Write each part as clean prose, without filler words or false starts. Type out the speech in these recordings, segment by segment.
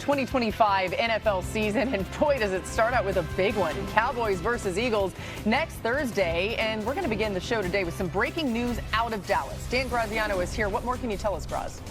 2025 NFL season, and boy, does it start out with a big one. Cowboys versus Eagles next Thursday, and we're going to begin the show today with some breaking news out of Dallas. Dan Graziano is here. What more can you tell us, Graz?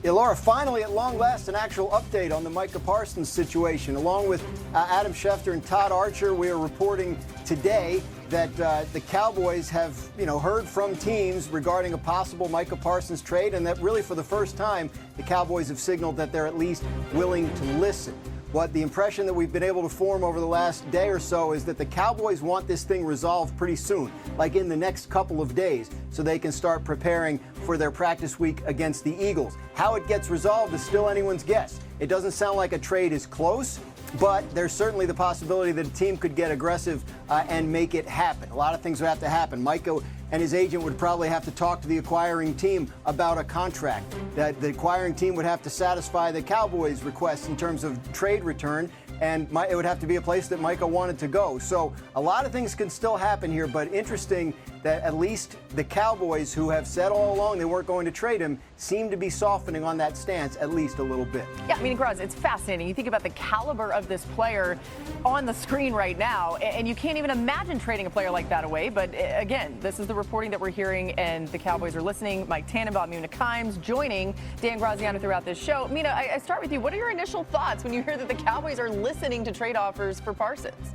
Yeah, Laura, finally, at long last, an actual update on the Micah Parsons situation. Along with Adam Schefter and Todd Archer, we are reporting today that the Cowboys have, heard from teams regarding a possible Micah Parsons trade, and that really for the first time, the Cowboys have signaled that they're at least willing to listen. What the impression that we've been able to form over the last day or so is that the Cowboys want this thing resolved pretty soon, like in the next couple of days, so they can start preparing for their practice week against the Eagles. How it gets resolved is still anyone's guess. It doesn't sound like a trade is close, but there's certainly the possibility that a team could get aggressive and make it happen. A lot of things would have to happen. Micah and his agent would probably have to talk to the acquiring team about a contract. That the acquiring team would have to satisfy the Cowboys' requests in terms of trade return, and it would have to be a place that Micah wanted to go. So a lot of things can still happen here, but interesting that at least the Cowboys, who have said all along they weren't going to trade him, seem to be softening on that stance at least a little bit. Yeah, I mean, Graz, it's fascinating. You think about the caliber of this player on the screen right now, and you can't even imagine trading a player like that away. But again, this is the reporting that we're hearing, and the Cowboys are listening. Mike Tannenbaum, Mina Kimes joining Dan Graziano throughout this show. Mina, I start with you. What are your initial thoughts when you hear that the Cowboys are listening to trade offers for Parsons?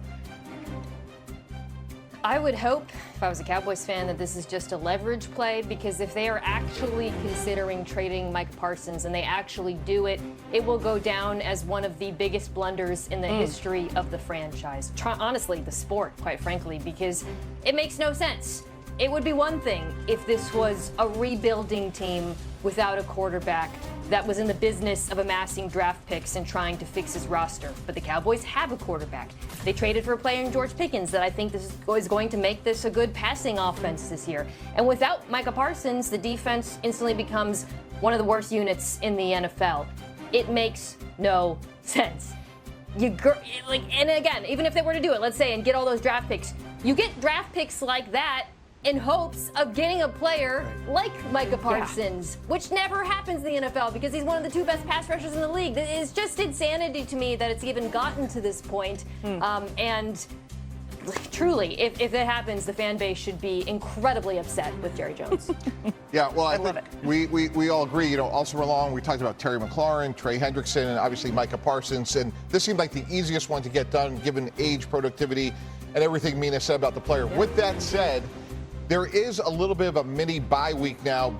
I would hope, if I was a Cowboys fan, that this is just a leverage play, because if they are actually considering trading Micah Parsons and they actually do it, it will go down as one of the biggest blunders in the history of the franchise. Honestly, the sport, quite frankly, because it makes no sense. It would be one thing if this was a rebuilding team without a quarterback that was in the business of amassing draft picks and trying to fix his roster. But the Cowboys have a quarterback. They traded for a player in George Pickens that I think this is going to make this a good passing offense this year. And without Micah Parsons, the defense instantly becomes one of the worst units in the NFL. It makes no sense. And again, even if they were to do it, let's say, and get all those draft picks, you get draft picks like that in hopes of getting a player like Micah Parsons, which never happens in the NFL because he's one of the two best pass rushers in the league. It's just insanity to me that it's even gotten to this point. And truly, if it happens, the fan base should be incredibly upset with Jerry Jones. Yeah, well, I think we all agree. Also along, we talked about Terry McLaurin, Trey Hendrickson, and obviously Micah Parsons. And this seemed like the easiest one to get done given age, productivity, and everything Mina said about the player. Yeah. With that said, there is a little bit of a mini bye week now,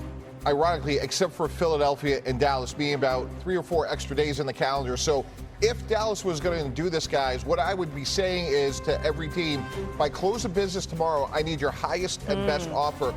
ironically, except for Philadelphia and Dallas being about 3 or 4 extra days in the calendar. So if Dallas was going to do this, guys, what I would be saying is to every team, by close of business tomorrow, I need your highest and best offer.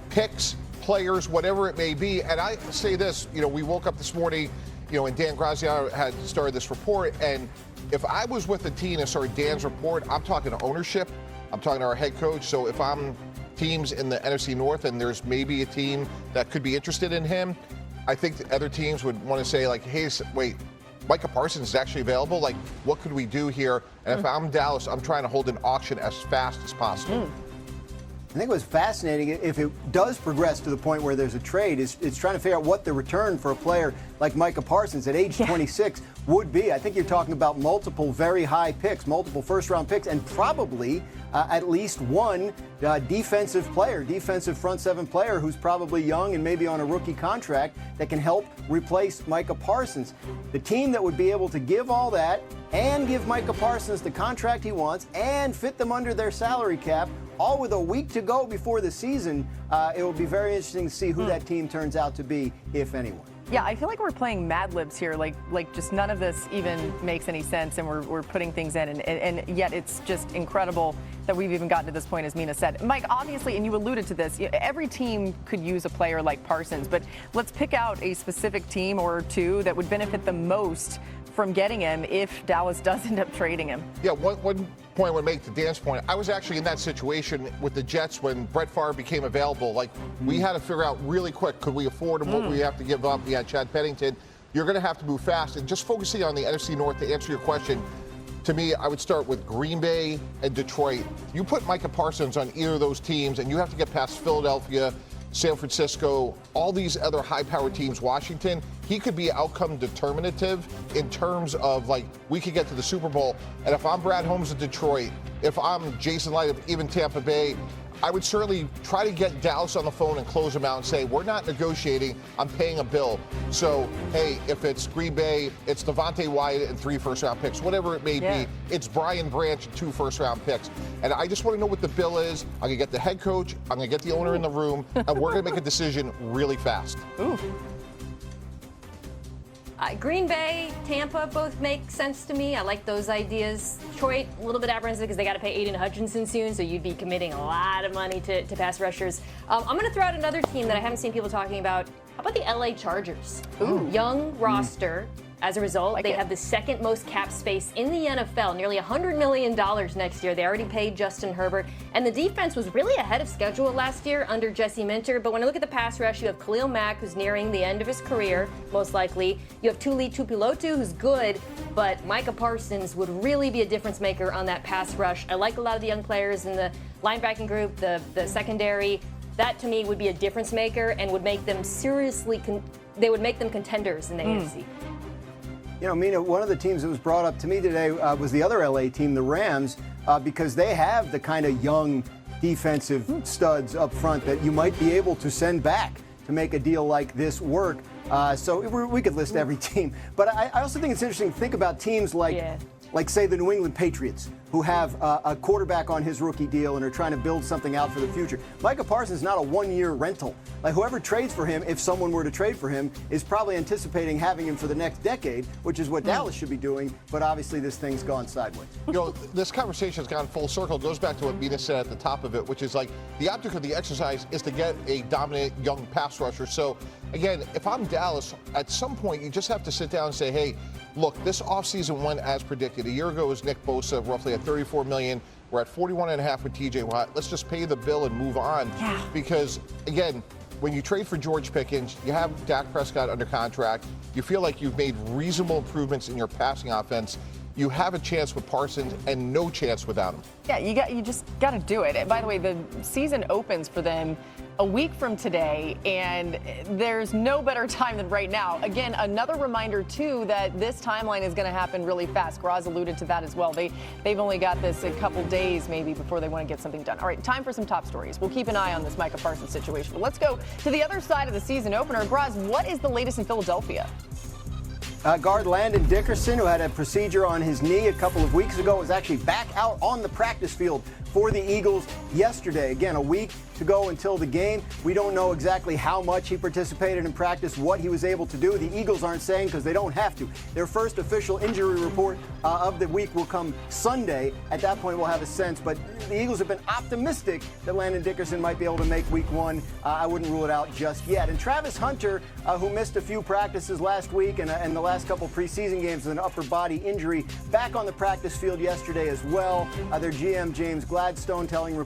Picks, players, whatever it may be. And I say this, we woke up this morning, and Dan Graziano had started this report. And if I was with the team and started Dan's report, I'm talking to ownership. I'm talking to our head coach. So if I'm teams in the NFC North and there's maybe a team that could be interested in him, I think the other teams would want to say, like, hey, wait, Micah Parsons is actually available. Like, what could we do here? And if I'm Dallas, I'm trying to hold an auction as fast as possible. I think what's fascinating, if it does progress to the point where there's a trade, is trying to figure out what the return for a player like Micah Parsons at age 26 would be. I think you're talking about multiple very high picks, multiple first-round picks, and probably at least one defensive front seven player who's probably young and maybe on a rookie contract that can help replace Micah Parsons. The team that would be able to give all that and give Micah Parsons the contract he wants and fit them under their salary cap, all with a week to go before the season, it will be very interesting to see who that team turns out to be, if anyone. Yeah, I feel like we're playing Mad Libs here. Like just none of this even makes any sense, and we're putting things in, and yet it's just incredible that we've even gotten to this point, as Mina said. Mike, obviously, and you alluded to this, every team could use a player like Parsons, but let's pick out a specific team or two that would benefit the most from getting him if Dallas does end up trading him. Yeah, one point I would make to Dan's point. I was actually in that situation with the Jets when Brett Favre became available. Like, we had to figure out really quick, could we afford him? What we have to give up? We had Chad Pennington. You're going to have to move fast. And just focusing on the NFC North to answer your question, to me, I would start with Green Bay and Detroit. You put Micah Parsons on either of those teams, and you have to get past Philadelphia, San Francisco, all these other high-powered teams, Washington. he could be outcome determinative in terms of, like, we could get to the Super Bowl. And if I'm Brad Holmes of Detroit, if I'm Jason Light of even Tampa Bay, I would certainly try to get Dallas on the phone and close them out and say, we're not negotiating, I'm paying a bill. So, hey, if it's Green Bay, it's Devontae Wyatt and 3 first-round picks, whatever it may be, it's Brian Branch and 2 first-round picks. And I just want to know what the bill is. I'm going to get the head coach, I'm going to get the owner in the room, and we're going to make a decision really fast. Ooh. Green Bay, Tampa both make sense to me. I like those ideas. Detroit, a little bit apprehensive because they got to pay Aiden Hutchinson soon, so you'd be committing a lot of money to pass rushers. I'm going to throw out another team that I haven't seen people talking about. How about the LA Chargers? Ooh. Young roster. As a result, they have the second most cap space in the NFL, nearly $100 million next year. They already paid Justin Herbert. And the defense was really ahead of schedule last year under Jesse Minter. But when I look at the pass rush, you have Khalil Mack, who's nearing the end of his career, most likely. You have Tuli Tuipulotu, who's good. But Micah Parsons would really be a difference maker on that pass rush. I like a lot of the young players in the linebacking group, the secondary. That, to me, would be a difference maker and would make them they would make them contenders in the AFC. You know, Mina, one of the teams that was brought up to me today was the other LA team, the Rams, because they have the kind of young defensive studs up front that you might be able to send back to make a deal like this work. So we could list every team. But I also think it's interesting to think about teams like, say, the New England Patriots, who have a quarterback on his rookie deal and are trying to build something out for the future. Micah Parsons is not a one-year rental. Like, whoever trades for him, if someone were to trade for him, is probably anticipating having him for the next decade, which is what Dallas should be doing. But obviously, this thing's gone sideways. You know, this conversation has gone full circle. It goes back to what Mina said at the top of it, which is like the object of the exercise is to get a dominant young pass rusher. So, again, if I'm Dallas, at some point, you just have to sit down and say, hey, look, this offseason went as predicted. A year ago was Nick Bosa, roughly at $34 million. We're at $41.5 with TJ Watt. Let's just pay the bill and move on. Yeah. Because, again, when you trade for George Pickens, you have Dak Prescott under contract. You feel like you've made reasonable improvements in your passing offense. You have a chance with Parsons and no chance without him. Yeah, you just got to do it. And by the way, the season opens for them a week from today, and there's no better time than right now. Again, another reminder, too, that this timeline is going to happen really fast. Graz alluded to that as well. They've only got this a couple days, maybe, before they want to get something done. All right, time for some top stories. We'll keep an eye on this Micah Parsons situation. But let's go to the other side of the season opener. Graz, what is the latest in Philadelphia? Guard Landon Dickerson, who had a procedure on his knee a couple of weeks ago, was actually back out on the practice field for the Eagles yesterday. Again, a week to go until the game. We don't know exactly how much he participated in practice, what he was able to do. The Eagles aren't saying because they don't have to. Their first official injury report of the week will come Sunday. At that point, we'll have a sense. But the Eagles have been optimistic that Landon Dickerson might be able to make week 1. I wouldn't rule it out just yet. And Travis Hunter, who missed a few practices last week and the last couple preseason games with an upper body injury, back on the practice field yesterday as well. Their GM, James Gladstone, telling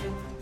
you.